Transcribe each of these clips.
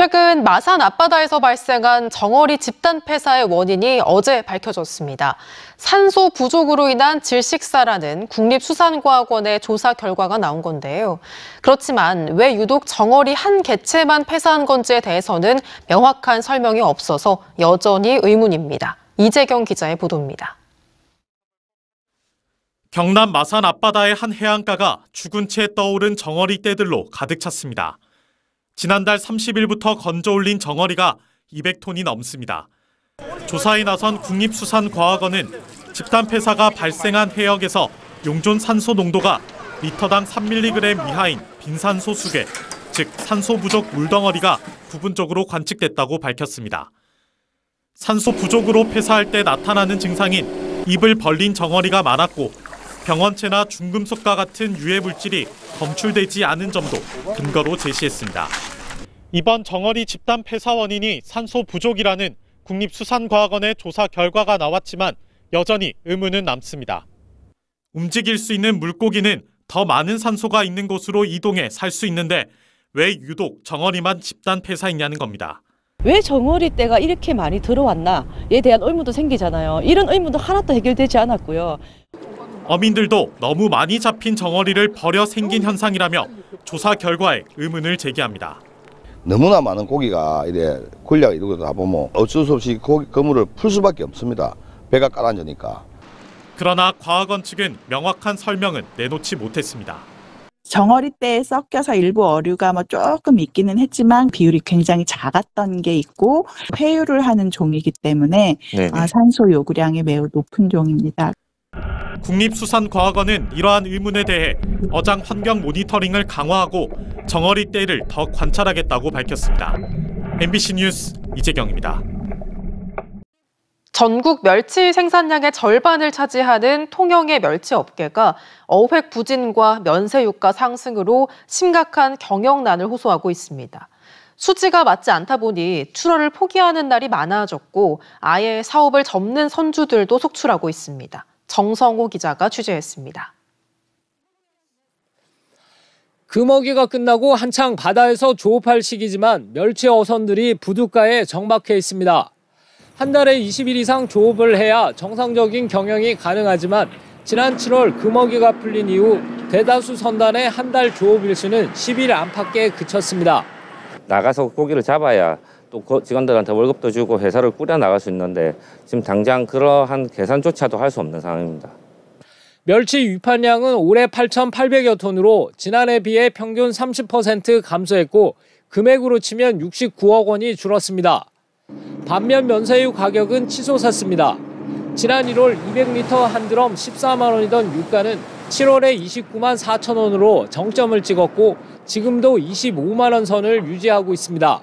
최근 마산 앞바다에서 발생한 정어리 집단 폐사의 원인이 어제 밝혀졌습니다. 산소 부족으로 인한 질식사라는 국립수산과학원의 조사 결과가 나온 건데요. 그렇지만 왜 유독 정어리 한 개체만 폐사한 건지에 대해서는 명확한 설명이 없어서 여전히 의문입니다. 이재경 기자의 보도입니다. 경남 마산 앞바다의 한 해안가가 죽은 채 떠오른 정어리 떼들로 가득 찼습니다. 지난달 30일부터 건져 올린 정어리가 200톤이 넘습니다. 조사에 나선 국립수산과학원은 집단 폐사가 발생한 해역에서 용존 산소 농도가 리터당 3mg 이하인 빈산소 수계, 즉 산소 부족 물덩어리가 부분적으로 관측됐다고 밝혔습니다. 산소 부족으로 폐사할 때 나타나는 증상인 입을 벌린 정어리가 많았고 병원체나 중금속과 같은 유해 물질이 검출되지 않은 점도 근거로 제시했습니다. 이번 정어리 집단 폐사 원인이 산소 부족이라는 국립수산과학원의 조사 결과가 나왔지만 여전히 의문은 남습니다. 움직일 수 있는 물고기는 더 많은 산소가 있는 곳으로 이동해 살 수 있는데 왜 유독 정어리만 집단 폐사했냐는 겁니다. 왜 정어리 떼가 이렇게 많이 들어왔나에 대한 의문도 생기잖아요. 이런 의문도 하나도 해결되지 않았고요. 어민들도 너무 많이 잡힌 정어리를 버려 생긴 현상이라며 조사 결과에 의문을 제기합니다. 너무나 많은 고기가 이래 군량 이러고 다 보면 어쩔 수 없이 그물을 풀 수밖에 없습니다. 배가 가라앉으니까. 그러나 과학원 측은 명확한 설명은 내놓지 못했습니다. 정어리 떼에 섞여서 일부 어류가 조금 있기는 했지만 비율이 굉장히 작았던 게 있고 회유를 하는 종이기 때문에 산소 요구량이 매우 높은 종입니다. 국립수산과학원은 이러한 의문에 대해 어장 환경 모니터링을 강화하고 정어리 떼를 더 관찰하겠다고 밝혔습니다. MBC 뉴스 이재경입니다. 전국 멸치 생산량의 절반을 차지하는 통영의 멸치 업계가 어획 부진과 면세유가 상승으로 심각한 경영난을 호소하고 있습니다. 수지가 맞지 않다 보니 출하를 포기하는 날이 많아졌고 아예 사업을 접는 선주들도 속출하고 있습니다. 정성호 기자가 취재했습니다. 금어기가 끝나고 한창 바다에서 조업할 시기지만 멸치 어선들이 부둣가에 정박해 있습니다. 한 달에 20일 이상 조업을 해야 정상적인 경영이 가능하지만 지난 7월 금어기가 풀린 이후 대다수 선단의 한 달 조업 일수는 10일 안팎에 그쳤습니다. 나가서 고기를 잡아야 또 직원들한테 월급도 주고 회사를 꾸려나갈 수 있는데 지금 당장 그러한 계산조차도 할 수 없는 상황입니다. 멸치 위판량은 올해 8,800여 톤으로 지난해 비해 평균 30% 감소했고 금액으로 치면 69억 원이 줄었습니다. 반면 면세유 가격은 치솟았습니다. 지난 1월 200리터 한 드럼 14만 원이던 유가는 7월에 29만 4천 원으로 정점을 찍었고 지금도 25만 원 선을 유지하고 있습니다.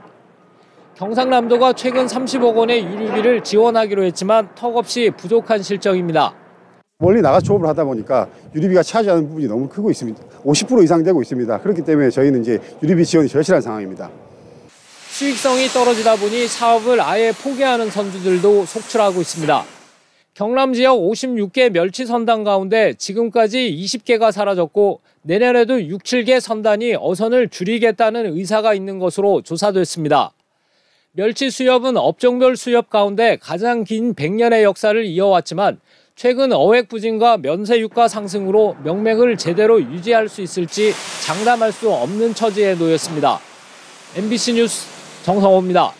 경상남도가 최근 30억 원의 유류비를 지원하기로 했지만 턱없이 부족한 실정입니다. 멀리 나가 조업을 하다 보니까 유류비가 차지하는 부분이 너무 크고 있습니다. 50% 이상 되고 있습니다. 그렇기 때문에 저희는 이제 유류비 지원이 절실한 상황입니다. 수익성이 떨어지다 보니 사업을 아예 포기하는 선주들도 속출하고 있습니다. 경남 지역 56개 멸치 선단 가운데 지금까지 20개가 사라졌고 내년에도 6, 7개 선단이 어선을 줄이겠다는 의사가 있는 것으로 조사됐습니다. 멸치 수협은 업종별 수협 가운데 가장 긴 100년의 역사를 이어왔지만 최근 어획 부진과 면세유가 상승으로 명맥을 제대로 유지할 수 있을지 장담할 수 없는 처지에 놓였습니다. MBC 뉴스 정성호입니다.